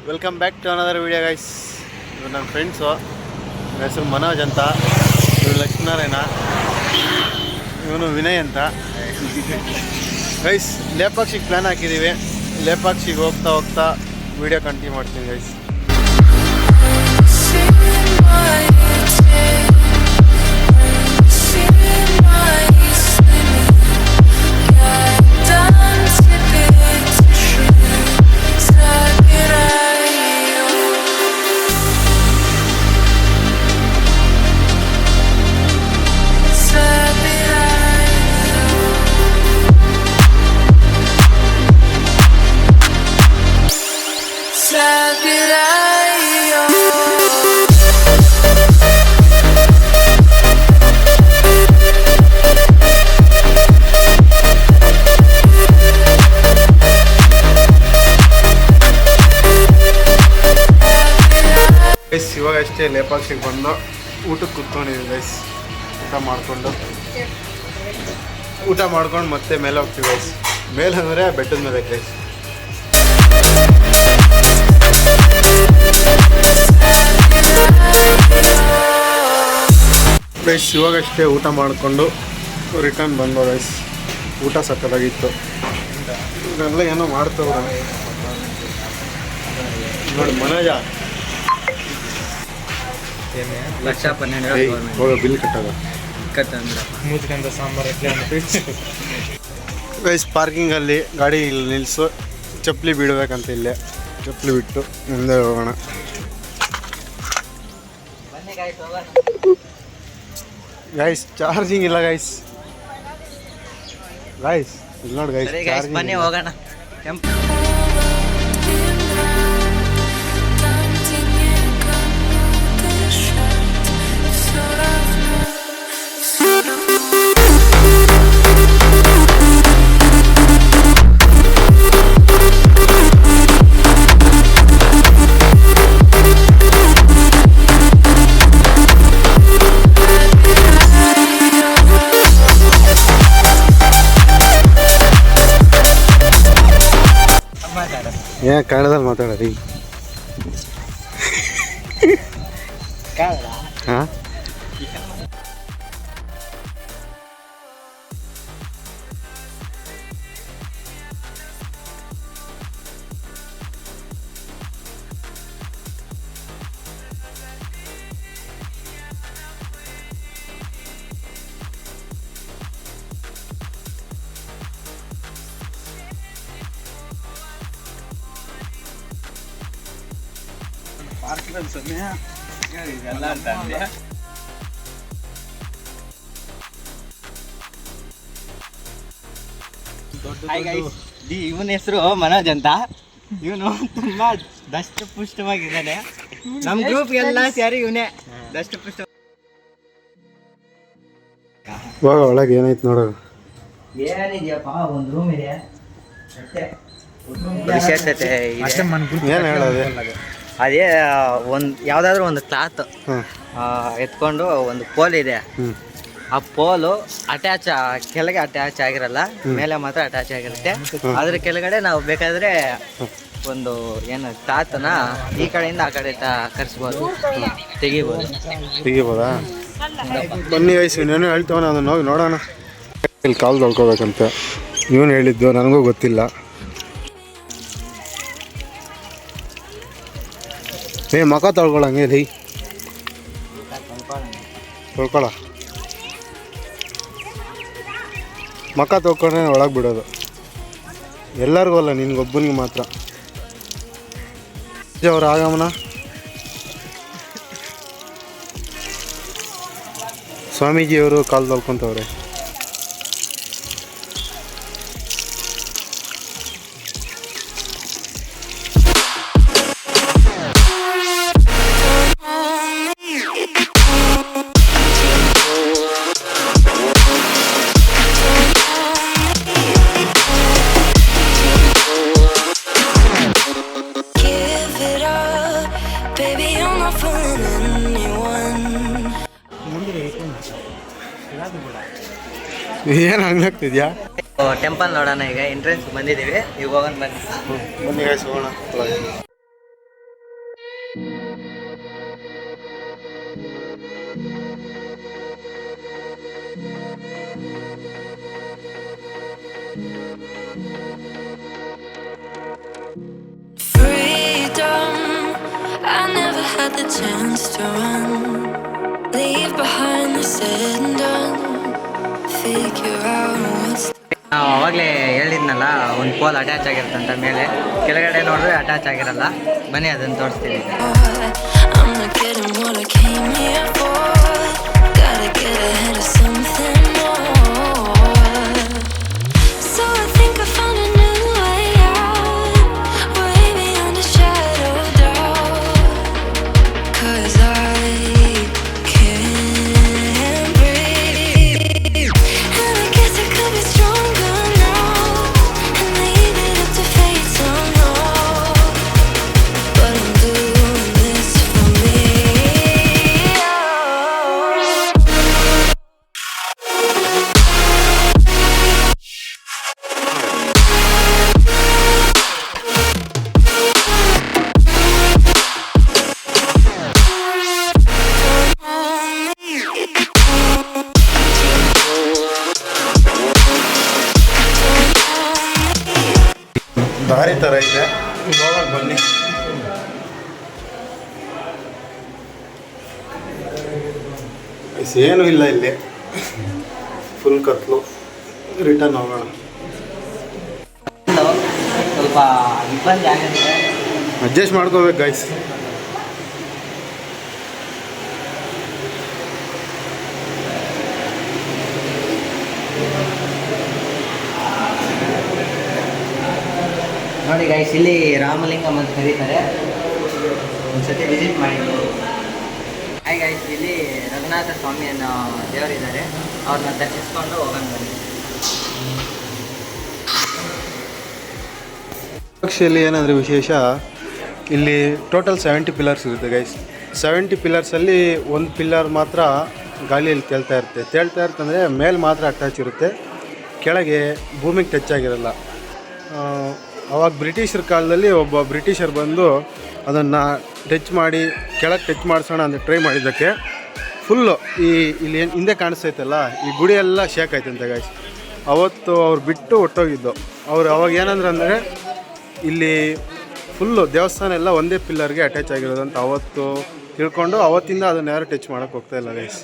Welcome back to another video guys. ಇವರು ನನ್ನ friends. ನನ್ನ ಹೆಸರು ಮನೋಜ್ ಅಂತ, ಇವರು ಲಕ್ಷ್ಮೀನಾರಾಯಣ, ಇವನು ವಿನಯ್ ಅಂತ. ಗೈಸ್ ಲೇಪಾಕ್ಷಿಗೆ ಪ್ಲ್ಯಾನ್ ಹಾಕಿದ್ದೀವಿ. ಲೇಪಾಕ್ಷಿಗೆ ಹೋಗ್ತಾ ಹೋಗ್ತಾ ವಿಡಿಯೋ ಕಂಟಿನ್ಯೂ ಮಾಡ್ತೀನಿ ಗೈಸ್. ಇವಾಗ ಅಷ್ಟೇ ಲೇಪಾಕ್ಷಿಗೆ ಬಂದು ಊಟಕ್ಕೆ ಕುತ್ಕೊಂಡಿದ್ದೀವಿ ಗೈಸ್. ಊಟ ಮಾಡ್ಕೊಂಡು ಮತ್ತೆ ಮೇಲೆ ಹೋಗ್ತೀವಿ ಗೈಸ್. ಮೇಲೆ ಅಂದರೆ ಬೆಟ್ಟದ ಮೇಲೆ ಗೈಸ್. ಗೈಸ್ ಇವಾಗಷ್ಟೇ ಊಟ ಮಾಡಿಕೊಂಡು ರಿಟರ್ನ್ ಬಂದೋ ಗೈಸ್. ಊಟ ಸಕ್ಕತ್ತಾಗಿತ್ತು. ಇವೆಲ್ಲ ಏನೋ ಮಾಡ್ತವ್ರೆ ನೋಡಿ. ಮನೋಜ ಬಿಲ್ ಕಟ್ಟೋದು ಗೈಸ್. ಪಾರ್ಕಿಂಗಲ್ಲಿ ಗಾಡಿ ಇಲ್ಲಿ ನಿಲ್ಲಿಸು, ಚಪ್ಪಲಿ ಬಿಡಬೇಕಂತ. ಇಲ್ಲೇ ಚಪ್ಪಲಿ ಬಿಟ್ಟು ಮುಂದೆ ಹೋಗೋಣ. ಗೈಸ್ ಚಾರ್ಜಿಂಗ್ ಇಲ್ಲ ಗೈಸ್. ಗೈಸ್ ಇಲ್ಲಿ ನೋಡಿ ಗೈಸ್, ಬನ್ನಿ ಹೋಗೋಣ. ಏನ್ ಕನ್ನಡದಲ್ಲಿ ಮಾತಾಡೋದು? ಹಾಂ ಇವನ ಹೆಸರು ಮನೋಜ್ ಅಂತ. ಇವನು ತುಂಬಾ ದಷ್ಟ ಪುಷ್ಟವಾಗಿದ್ದಾನೆ. ನಮ್ ಗ್ರೂಪ್ ಎಲ್ಲ ಸೇರಿ ಇವನೇ ದಷ್ಟ ಪುಷ್ಟ. ಒಳಗೆ ಏನೈತೆ ನೋಡೋದು. ಏನಿದೆಯಪ್ಪ, ಒಂದು ರೂಮ್ ಇದೆ ವಿಶೇಷತೆ. ಏನು ಹೇಳೋದು? ಅದೇ ಯಾವ್ದಾದ್ರು ಒಂದು ಕ್ಲಾತ್ ಎತ್ಕೊಂಡು ಒಂದು ಪೋಲ್ ಇದೆ. ಆ ಪೋಲು ಕೆಳಗೆ ಅಟ್ಯಾಚ್ ಆಗಿರಲ್ಲ, ಮೇಲೆ ಮಾತ್ರ ಅಟ್ಯಾಚ್ ಆಗಿರುತ್ತೆ. ಅದ್ರ ಕೆಳಗಡೆ ನಾವು ಬೇಕಾದ್ರೆ ಒಂದು ಏನು ಕ್ಲಾತ್ನ ಈ ಕಡೆಯಿಂದ ಆ ಕಡೆ ಕರ್ಸ್ಬೋದು, ತೆಗಿಬೋದಾ? ಬನ್ನಿ ವಯಸ್ಸು ಇನ್ನೇನು ಹೇಳ್ತವನ, ಅದನ್ನ ಹೋಗಿ ನೋಡೋಣ. ಇಲ್ಲಿ ಕಾಲು ತೊಳ್ಕೊಬೇಕಂತ ಇವನು ಹೇಳಿದ್ದು, ನನಗೂ ಗೊತ್ತಿಲ್ಲ. ಮಕ ತೊಳ್ಕೊಳಂಗೆ ರೀ, ತೊಳ್ಕೊಳ. ಮಕ ತೊಳ್ಕೊಂಡ್ರೆ ಒಳಗೆ ಬಿಡೋದು. ಎಲ್ಲರಿಗೂ ಅಲ್ಲ, ನಿನ್ಗೊಬ್ಬನಿಗೆ ಮಾತ್ರ. ಅವ್ರ ಆಗಮನ ಸ್ವಾಮೀಜಿಯವರು ಕಾಲು ತೊಳ್ಕೊತವ್ರೆ. ಏನು ಹಂಗಾಗ್ತಿದ್ಯಾ? ಟೆಂಪಲ್ ನೋಡೋಣ. ಈಗ ಎಂಟ್ರೆನ್ಸ್ ಬಂದಿದ್ದೀವಿ, ಈಗ ಹೋಗೋಣ ಬನ್ನಿ. ಬನ್ನಿ ಹೋಗೋಣ. chance to run, leave behind the said and done, figure out what's ನಾವು ಅವಾಗಲೇ ಹೇಳಿದ್ನಲ್ಲ ಒಂದು ಪೋಲ್ ಅಟ್ಯಾಚ್ ಆಗಿರುತ್ತಂತ ಮೇಲೆ, ಕೆಳಗಡೆ ನೋಡಿದ್ರೆ ಅಟ್ಯಾಚ್ ಆಗಿರಲ್ಲ. ಬನ್ನಿ ಅದನ್ನು ತೋರಿಸ್ತೀವಿ. I'm not getting what I came here for. Gotta get ahead of something more. So I think I found a new way out, way beyond a shadow of doubt. 'Cause I can't breathe, and I guess I could be stronger now and leave it up to fate somehow. But I'm doing this for me. ದಾರಿ ಥರ ಇದೆ, ಇವಾಗ ಬನ್ನಿ. ಏನೂ ಇಲ್ಲ ಇಲ್ಲಿ, full ಕತ್ಲು. Return ಹೋಗೋಣ. ಸ್ವಲ್ಪ ಇಬ್ಬಂದಿ ಆಗುತ್ತೆ, ಅಡ್ಜಸ್ಟ್ ಮಾಡ್ಕೋಬೇಕು ಗೈಸ್. ನೋಡಿ ಗೈಸ್, ಇಲ್ಲಿ ರಾಮಲಿಂಗಂ ಅಂತ ಕರೀತಾರೆ, ಒಂದ್ಸತಿ ವಿಸಿಟ್ ಮಾಡಿ. ಹಾಯ್ ಗೈಸ್, ಇಲ್ಲಿ ರಘುನಾಥ ಸ್ವಾಮಿ ಅನ್ನೋ ದೇವರಿದ್ದಾರೆ, ಅವ್ರನ್ನ ದರ್ಶಿಸ್ಕೊಂಡು ಹೋಗೋಣ ಬನ್ನಿ. ಪಕ್ಷಿಯಲ್ಲಿ ಏನಂದರೆ ವಿಶೇಷ, ಇಲ್ಲಿ ಟೋಟಲ್ 70 ಪಿಲ್ಲರ್ಸ್ ಇರುತ್ತೆ ಗೈಸ್. 70 ಪಿಲ್ಲರ್ಸಲ್ಲಿ ಒಂದು ಪಿಲ್ಲರ್ ಮಾತ್ರ ಗಾಳಿಯಲ್ಲಿ ತೇಲ್ತಾ ಇರುತ್ತೆ ಅಂದರೆ ಮೇಲೆ ಮಾತ್ರ ಅಟ್ಯಾಚ್ ಇರುತ್ತೆ, ಕೆಳಗೆ ಭೂಮಿಗೆ ಟಚ್ ಆಗಿರಲ್ಲ. ಅವಾಗ ಬ್ರಿಟಿಷರ ಕಾಲದಲ್ಲಿ ಒಬ್ಬ ಬ್ರಿಟಿಷರ್ ಬಂದು ಅದನ್ನು ಟಚ್ ಮಾಡಿ ಕೆಳಗೆ ಟಚ್ ಮಾಡಿಸೋಣ ಅಂತ ಟ್ರೈ ಮಾಡಿದ್ದಕ್ಕೆ ಫುಲ್ಲು ಇಲ್ಲಿ ಏನು ಹಿಂದೆ ಕಾಣಿಸ್ತೈತಲ್ಲ, ಈ ಗುಡಿ ಎಲ್ಲ ಶೇಕ್ ಆಯ್ತಂತೆ ಗೈಸ್. ಅವತ್ತು ಅವ್ರು ಬಿಟ್ಟು ಹೊಟ್ಟೋಗಿದ್ದು. ಅವ್ರು ಅವಾಗ ಏನಂದ್ರೆ ಅಂದರೆ ಇಲ್ಲಿ ಫುಲ್ಲು ದೇವಸ್ಥಾನ ಎಲ್ಲ ಒಂದೇ ಪಿಲ್ಲರ್ಗೆ ಅಟ್ಯಾಚ್ ಆಗಿರೋದು ಅಂತ ಅವತ್ತು ತಿಳ್ಕೊಂಡು ಅವತ್ತಿಂದ ಅದನ್ನು ಯಾರು ಟಚ್ ಮಾಡೋಕ್ಕೆ ಹೋಗ್ತಾಯಿಲ್ಲ ಗೈಸ್.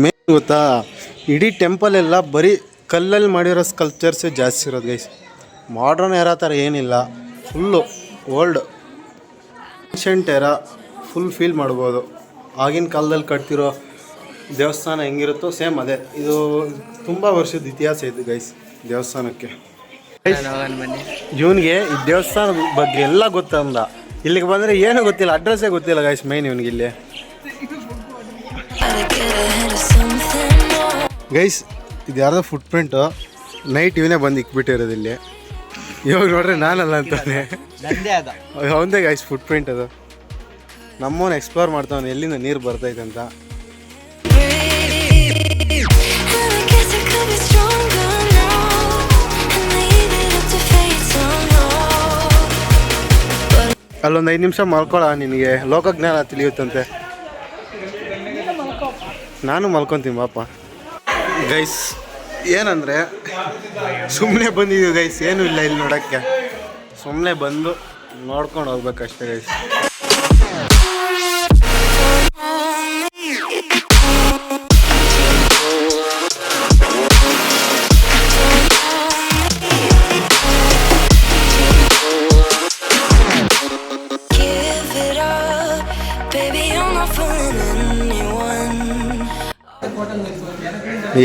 ಮೇನ್ ಗೊತ್ತಾ, ಇಡೀ ಟೆಂಪಲ್ ಎಲ್ಲ ಬರೀ ಕಲ್ಲಲ್ಲಿ ಮಾಡಿರೋ ಸ್ಕಲ್ಪ್ಚರ್ಸೇ ಜಾಸ್ತಿ ಇರೋದು ಗೈಸ್. ಮಾಡ್ರನ್ ಎರಾ ಥರ ಏನಿಲ್ಲ, full old ancient era full feel ಮಾಡ್ಬೋದು. ಆಗಿನ ಕಾಲದಲ್ಲಿ ಕಟ್ತಿರೋ ದೇವಸ್ಥಾನ ಹೆಂಗಿರುತ್ತೋ ಸೇಮ್ ಅದೇ. ಇದು ತುಂಬ ವರ್ಷದ ಇತಿಹಾಸ ಇದೆ ಗೈಸ್ ದೇವಸ್ಥಾನಕ್ಕೆ. ಇವನಿಗೆ ಈ ದೇವಸ್ಥಾನದ ಬಗ್ಗೆ ಎಲ್ಲ ಗೊತ್ತಂದ, ಇಲ್ಲಿಗೆ ಬಂದರೆ ಏನೂ ಗೊತ್ತಿಲ್ಲ, ಅಡ್ರೆಸ್ಸೇ ಗೊತ್ತಿಲ್ಲ ಗೈಸ್ ಮೈನ್ ಇವನಿಗೆ ಇಲ್ಲಿ. ಗೈಸ್ ಇದು ಯಾರ್ದೋ ಫುಟ್ ಪ್ರಿಂಟು, ನೈಟ್ ಇವನೇ ಬಂದು ಇಕ್ಬಿಟ್ಟಿರೋದು ಇಲ್ಲಿ. ಇವಾಗ ನೋಡ್ರೆ ನಾನಲ್ಲ ಅಂತಾನೆ, ಅವಂದೇ ಗೈಸ್ ಫುಟ್ ಪ್ರಿಂಟ್ ಅದು. ನಮ್ಮವನ್ನ ಎಕ್ಸ್ಪ್ಲೋರ್ ಮಾಡ್ತಾವನು ಎಲ್ಲಿಂದ ನೀರು ಬರ್ತೈತೆ ಅಂತ. ಅಲ್ಲೊಂದು 5 ನಿಮಿಷ ಮಲ್ಕೊಳ್ಳ, ನಿನಗೆ ಲೋಕಜ್ಞಾನ ತಿಳಿಯುತ್ತಂತೆ. ನಾನು ಮಲ್ಕೊತೀನಿ ಪಾಪ. ಗೈಸ್ ಏನಂದರೆ ಸುಮ್ಮನೆ ಬಂದಿದ್ದೀವಿ ಗೈಸ್, ಏನೂ ಇಲ್ಲ ಇಲ್ಲಿ ನೋಡೋಕ್ಕೆ, ಸುಮ್ಮನೆ ಬಂದು ನೋಡ್ಕೊಂಡು ಹೋಗ್ಬೇಕಷ್ಟೇ ಗೈಸ್.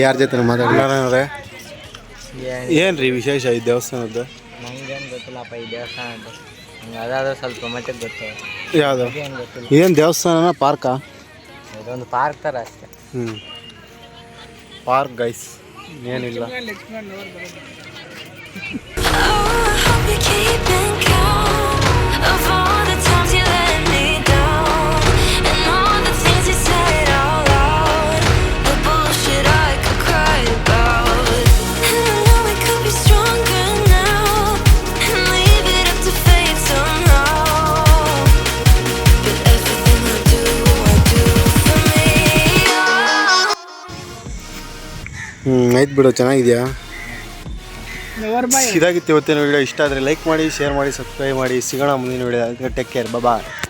ಯಾರ ಜೊತೆ ಮಾತಾಡ್ರೆ ಏನು ರೀ ವಿಶೇಷ ಈ ದೇವಸ್ಥಾನದ್ದು? ನಂಗೇನು ಗೊತ್ತಿಲ್ಲಪ್ಪ ಈ ದೇವಸ್ಥಾನದ್ದು, ನಂಗೆ ಅದಾದ್ರೆ ಸ್ವಲ್ಪ ಮಟ್ಟಿಗೆ ಗೊತ್ತು. ಯಾವುದು ಏನು ದೇವಸ್ಥಾನನ ಪಾರ್ಕಾ? ಇದೊಂದು ಪಾರ್ಕ್ ಥರ ಅಷ್ಟೇ. ಪಾರ್ಕ್ ಗೈಸ್, ಏನಿಲ್ಲ. ಆಯ್ತು ಬಿಡು, ಚೆನ್ನಾಗಿದೆಯಾ? ಇದಾಗಿತ್ತು ಇವತ್ತಿನ ವಿಡಿಯೋ. ಇಷ್ಟ ಆದರೆ ಲೈಕ್ ಮಾಡಿ, ಶೇರ್ ಮಾಡಿ, ಸಬ್ಸ್ಕ್ರೈಬ್ ಮಾಡಿ. ಸಿಗೋಣ ಮುಂದಿನ ವಿಡಿಯೋ. ಟೇಕ್ ಕೇರ್, ಬಾಯ್.